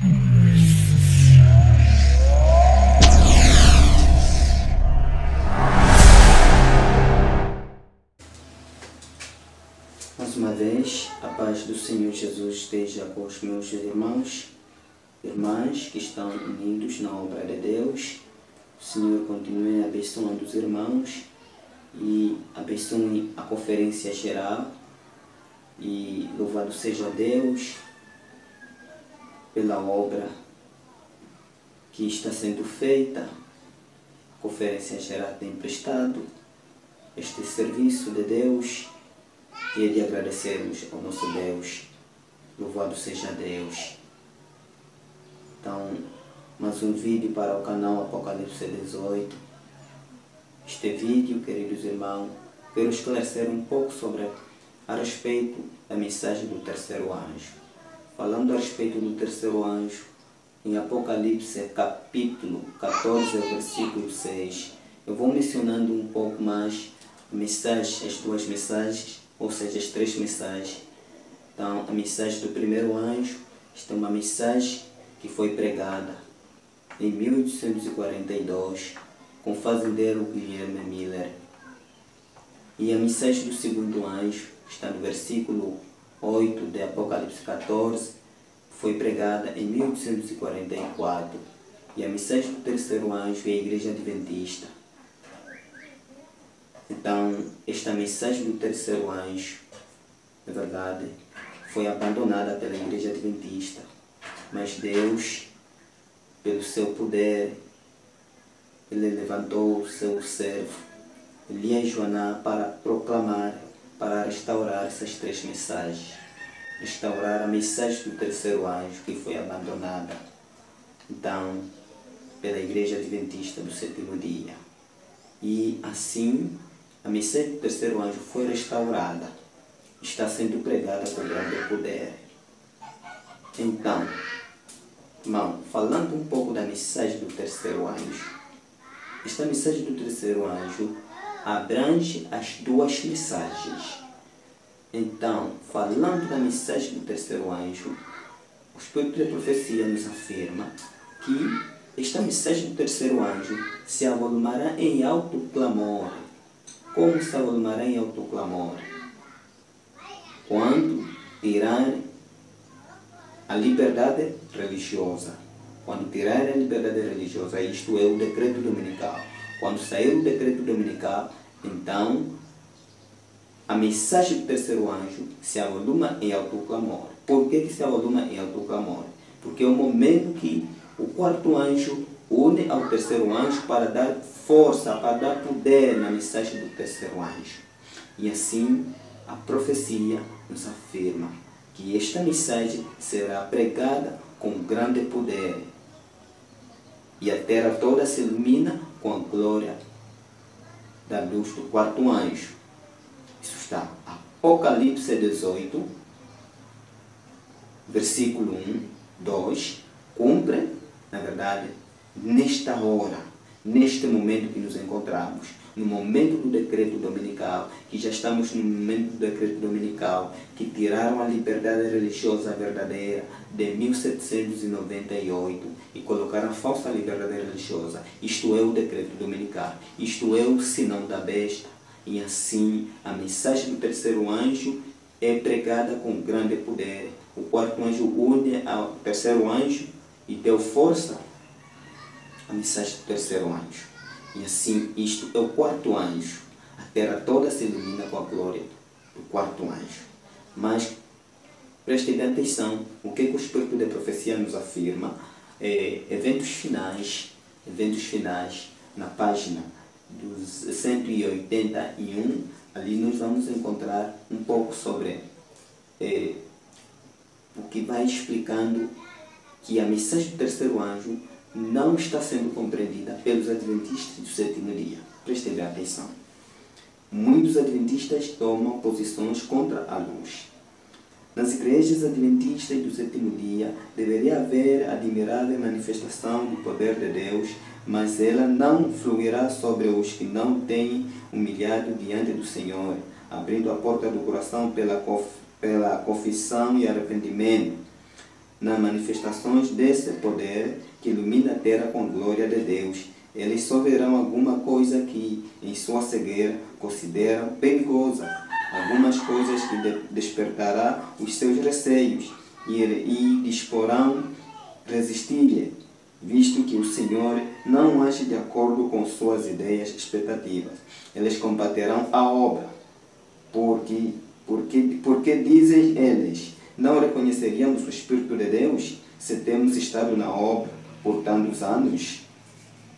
Mais uma vez, a paz do Senhor Jesus esteja com os meus irmãos e irmãs que estão unidos na obra de Deus. O Senhor continue abençoando os irmãos e abençoe a conferência geral. E louvado seja Deus pela obra que está sendo feita. A conferência geral tem prestado este serviço de Deus e é de agradecermos ao nosso Deus. Louvado seja Deus. Então, mais um vídeo para o canal Apocalipse 18. Este vídeo, queridos irmãos, quero esclarecer um pouco a respeito da mensagem do terceiro anjo. Falando a respeito do terceiro anjo, em Apocalipse capítulo 14, versículo 6, eu vou mencionando um pouco mais as duas mensagens, ou seja, as três mensagens. Então, a mensagem do primeiro anjo, esta é uma mensagem que foi pregada em 1842 com o fazendeiro Guilherme Miller. E a mensagem do segundo anjo está no versículo 8 de Apocalipse 14, foi pregada em 1844. E a mensagem do terceiro anjo é a Igreja Adventista. Então, esta mensagem do terceiro anjo, na verdade, foi abandonada pela Igreja Adventista. Mas Deus, pelo seu poder, Ele levantou o seu servo, Elias Joaná, para proclamar, para restaurar essas três mensagens. Restaurar a mensagem do terceiro anjo, que foi abandonada, então, pela Igreja Adventista do sétimo dia. E assim, a mensagem do terceiro anjo foi restaurada, está sendo pregada com grande poder. Então, irmão, falando um pouco da mensagem do terceiro anjo, esta mensagem do terceiro anjo abrange as duas mensagens. Então, falando da mensagem do terceiro anjo, o Espírito de Profecia nos afirma que esta mensagem do terceiro anjo se avolumará em alto clamor. Como se avolumará em alto clamor? Quando tirarem a liberdade religiosa. Quando tirarem a liberdade religiosa, isto é o decreto dominical. Quando sair o decreto dominical, então a mensagem do terceiro anjo se avoluma em alto clamor. Por que se avoluma em alto clamor? Porque é o momento que o quarto anjo une ao terceiro anjo para dar força, para dar poder na mensagem do terceiro anjo. E assim a profecia nos afirma que esta mensagem será pregada com grande poder e a terra toda se ilumina com a glória da luz do quarto anjo. Isso está Apocalipse 18, versículo 1, 2, cumpre, na verdade, nesta hora, neste momento que nos encontramos, no momento do decreto dominical, que já estamos no momento do decreto dominical, que tiraram a liberdade religiosa verdadeira de 1798 e colocaram a falsa liberdade religiosa. Isto é o decreto dominical, isto é o sinão da besta. E assim, a mensagem do terceiro anjo é pregada com grande poder. O quarto anjo une ao terceiro anjo e deu força à mensagem do terceiro anjo. E assim, isto é o quarto anjo. A terra toda se ilumina com a glória do quarto anjo. Mas, prestem bem atenção, o que o Espírito de Profecia nos afirma é eventos finais, na página dos 181, ali nós vamos encontrar um pouco sobre o que vai explicando que a mensagem do terceiro anjo não está sendo compreendida pelos adventistas do sétimo dia. Prestem bem atenção. Muitos adventistas tomam posições contra a luz. Nas igrejas adventistas do sétimo dia deveria haver admirável manifestação do poder de Deus, mas ela não fluirá sobre os que não têm humilhado diante do Senhor, abrindo a porta do coração pela confissão e arrependimento. nas manifestações desse poder que ilumina a terra com a glória de Deus. Eles só verão alguma coisa que, em sua cegueira, consideram perigosa, algumas coisas que despertará os seus receios e disporão resistir-lhe, visto que o Senhor não age de acordo com suas ideias e expectativas. Eles combaterão a obra, porque dizem eles, não reconheceríamos o Espírito de Deus se temos estado na obra por tantos anos?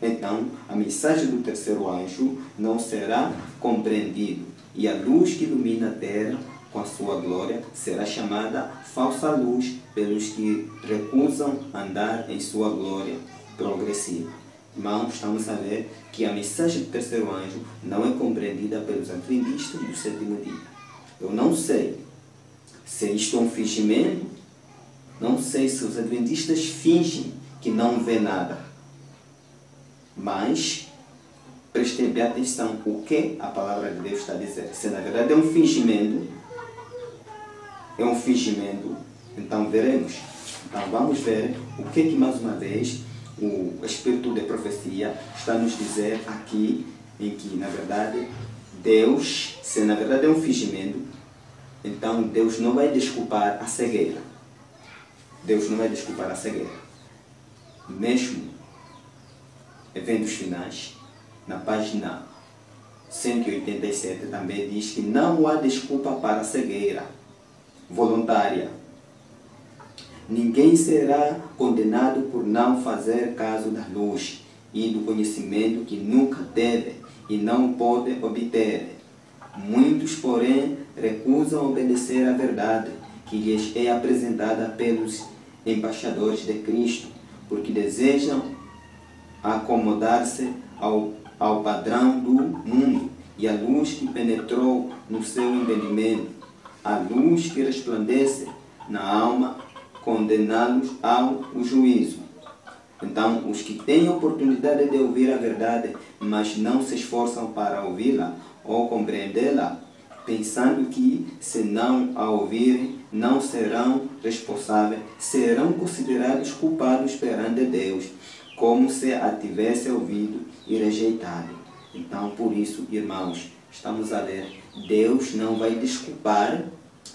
Então, a mensagem do terceiro anjo não será compreendida, e a luz que ilumina a terra com a sua glória será chamada falsa luz pelos que recusam andar em sua glória progressiva. Irmãos, estamos a ver que a mensagem do terceiro anjo não é compreendida pelos adventistas do sétimo dia. Eu não sei se isto é um fingimento, não sei se os adventistas fingem que não vê nada. Mas prestem bem atenção o que a palavra de Deus está a dizer. Se na verdade é um fingimento, então veremos. Então vamos ver o que mais uma vez o Espírito de profecia está a nos dizer aqui, em que na verdade Deus, se na verdade é um fingimento, então Deus não vai desculpar a cegueira. Deus não vai desculpar a cegueira. Mesmo eventos finais, na página 187 também diz que não há desculpa para a cegueira voluntária. Ninguém será condenado por não fazer caso da luz e do conhecimento que nunca teve e não pode obter. Muitos, porém, recusam obedecer à verdade que lhes é apresentada pelos embaixadores de Cristo, porque desejam acomodar-se ao padrão do mundo e a luz que penetrou no seu entendimento, a luz que resplandece na alma, condená-los ao juízo. Então, os que têm a oportunidade de ouvir a verdade, mas não se esforçam para ouvi-la ou compreendê-la, pensando que, se não a ouvirem, não serão responsáveis, serão considerados culpados perante Deus, como se a tivesse ouvido e rejeitado. Então, por isso, irmãos, estamos a ver, Deus não vai desculpar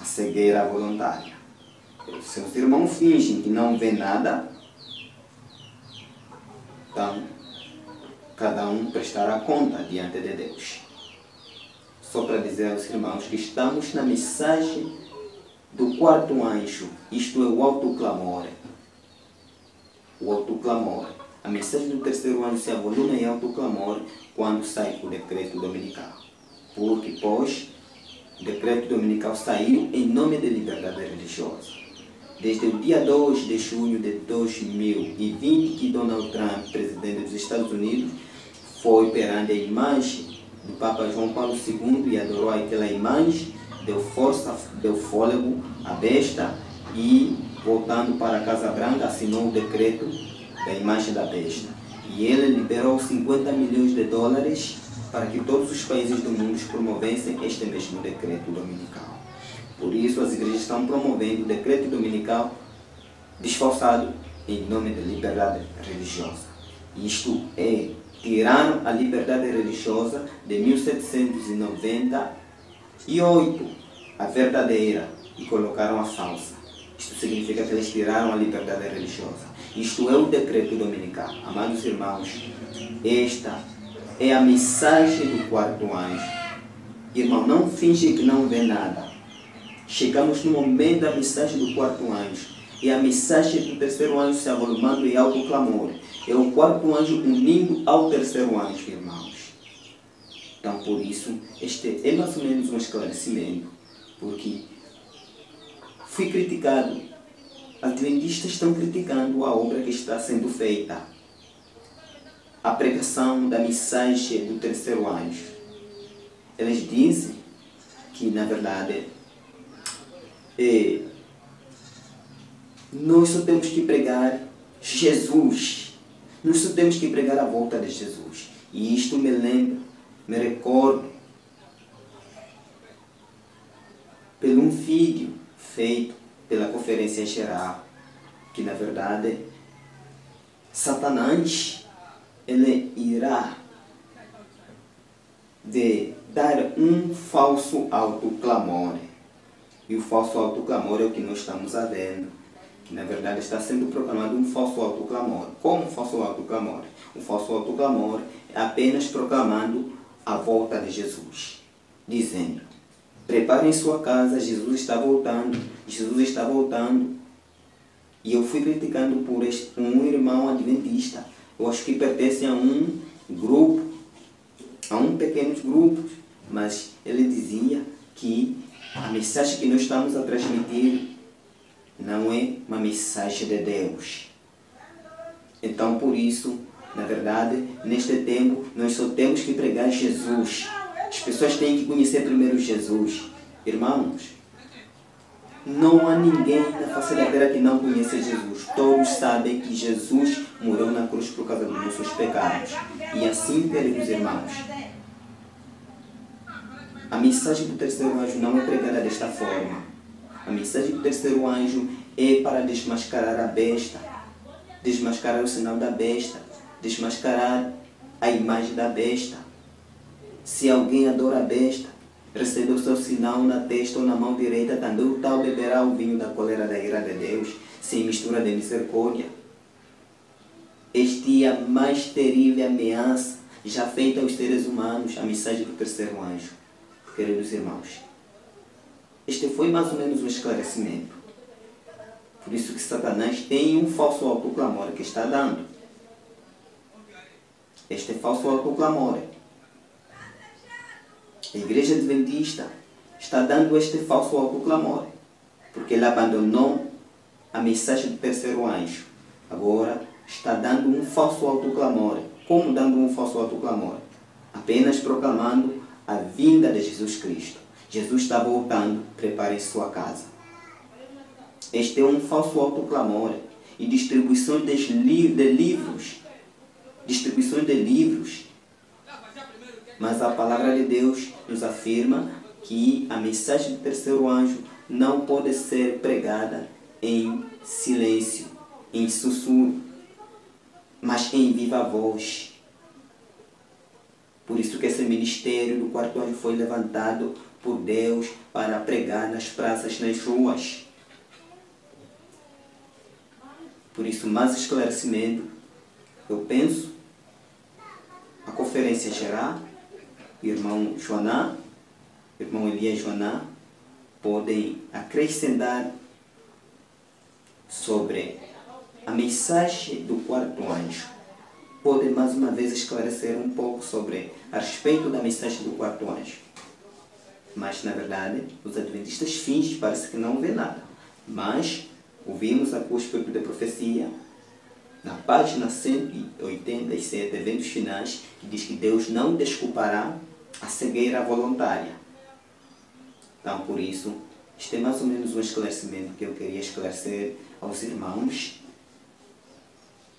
a cegueira voluntária. Seus irmãos fingem que não vê nada, então, cada um prestará conta diante de Deus. Só para dizer aos irmãos que estamos na mensagem do quarto anjo, isto é o autoclamor. O autoclamor. A mensagem do terceiro anjo se avoluma em autoclamor quando sai o decreto dominical. Porque, pois, o decreto dominical saiu em nome da liberdade religiosa. Desde o dia 2 de junho de 2020, que Donald Trump, presidente dos Estados Unidos, foi perante a imagem do Papa João Paulo II e adorou aquela imagem, deu força, deu fôlego à besta e, voltando para a Casa Branca, assinou o decreto da imagem da besta. E ele liberou 50 milhões de dólares para que todos os países do mundo promovessem este mesmo decreto dominical. Por isso, as igrejas estão promovendo o decreto dominical disfarçado em nome da liberdade religiosa. Isto é, tiraram a liberdade religiosa de 1798, a verdadeira, e colocaram a falsa. Isto significa que eles tiraram a liberdade religiosa. Isto é o decreto dominical. Amados irmãos, esta é a mensagem do quarto anjo. Irmão, não finge que não vê nada. Chegamos no momento da mensagem do quarto anjo. E a mensagem do terceiro anjo se avolumando em alto clamor. É o quarto anjo unindo ao terceiro anjo, irmãos. Então, por isso, este é mais ou menos um esclarecimento. Porque fui criticado. Adventistas estão criticando a obra que está sendo feita. A pregação da mensagem do terceiro anjo. Eles dizem que, na verdade, nós só temos que pregar Jesus. Nós só temos que pregar a volta de Jesus. E isto me lembra, me recordo, pelo um vídeo feito pela Conferência Geral, que na verdade Satanás ele irá de dar um falso autoclamor. E o falso autoclamor é o que nós estamos vendo, que na verdade está sendo proclamado um falso autoclamor. Como um falso autoclamor? Um falso autoclamor é apenas proclamando a volta de Jesus, dizendo: preparem sua casa, Jesus está voltando, Jesus está voltando. E eu fui criticando por um irmão adventista, eu acho que pertence a um grupo, a um pequeno grupo, mas ele dizia que a mensagem que nós estamos a transmitir não é uma mensagem de Deus. Então, por isso, na verdade, neste tempo, nós só temos que pregar Jesus. As pessoas têm que conhecer primeiro Jesus. Irmãos, não há ninguém na face da terra que não conheça Jesus. Todos sabem que Jesus morreu na cruz por causa dos nossos pecados. E assim, queridos irmãos, a mensagem do terceiro anjo não é pregada desta forma. A mensagem do terceiro anjo é para desmascarar a besta, desmascarar o sinal da besta, desmascarar a imagem da besta. Se alguém adora a besta, recebe o seu sinal na testa ou na mão direita, também o tal beberá o vinho da cólera da ira de Deus, sem mistura de misericórdia. Esta é a mais terrível ameaça já feita aos seres humanos, a mensagem do terceiro anjo. Queridos irmãos, este foi mais ou menos um esclarecimento. Por isso que Satanás tem um falso autoclamor que está dando. Este falso autoclamor. A igreja adventista está dando este falso autoclamor, porque ele abandonou a mensagem do terceiro anjo. Agora está dando um falso autoclamor. Como dando um falso autoclamor? Apenas proclamando a vinda de Jesus Cristo. Jesus está voltando, prepare sua casa. Este é um falso autoclamor e distribuição de livros. Distribuição de livros. Mas a palavra de Deus nos afirma que a mensagem do terceiro anjo não pode ser pregada em silêncio, em sussurro, mas em viva voz. Por isso que esse ministério do quarto anjo foi levantado por Deus para pregar nas praças, nas ruas. Por isso, mais esclarecimento, eu penso, a conferência geral, o irmão Joaná, o irmão Elias Joaná, podem acrescentar sobre a mensagem do quarto anjo. Podem mais uma vez esclarecer um pouco sobre a respeito da mensagem do quarto anjo. Mas, na verdade, os adventistas fingem, parece que não vê nada. Mas ouvimos aqui o Espírito da Profecia, na página 187, Eventos Finais, que diz que Deus não desculpará a cegueira voluntária. Então, por isso, este é mais ou menos um esclarecimento que eu queria esclarecer aos irmãos.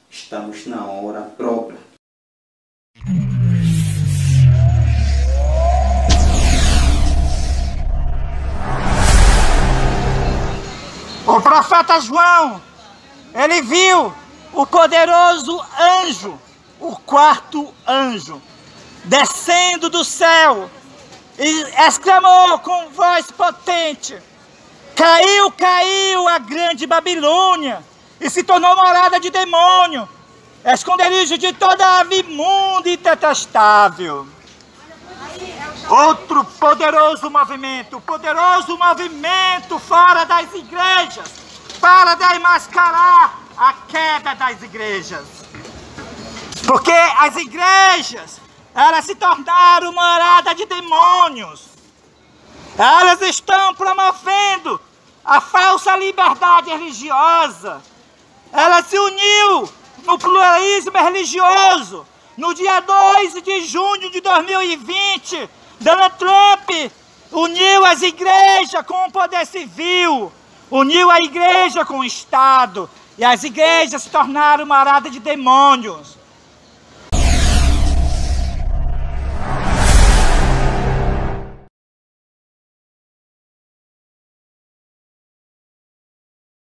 Estamos na hora própria. O profeta João, ele viu o poderoso anjo, o quarto anjo, descendo do céu e exclamou com voz potente: caiu, caiu a grande Babilônia e se tornou morada de demônio, esconderijo de toda ave imunda e detestável. Outro poderoso movimento fora das igrejas, para desmascarar a queda das igrejas. Porque as igrejas, elas se tornaram morada de demônios. Elas estão promovendo a falsa liberdade religiosa. Ela se uniu no pluralismo religioso. No dia 2 de junho de 2020, Donald Trump uniu as igrejas com o poder civil, uniu a igreja com o Estado, e as igrejas se tornaram morada de demônios.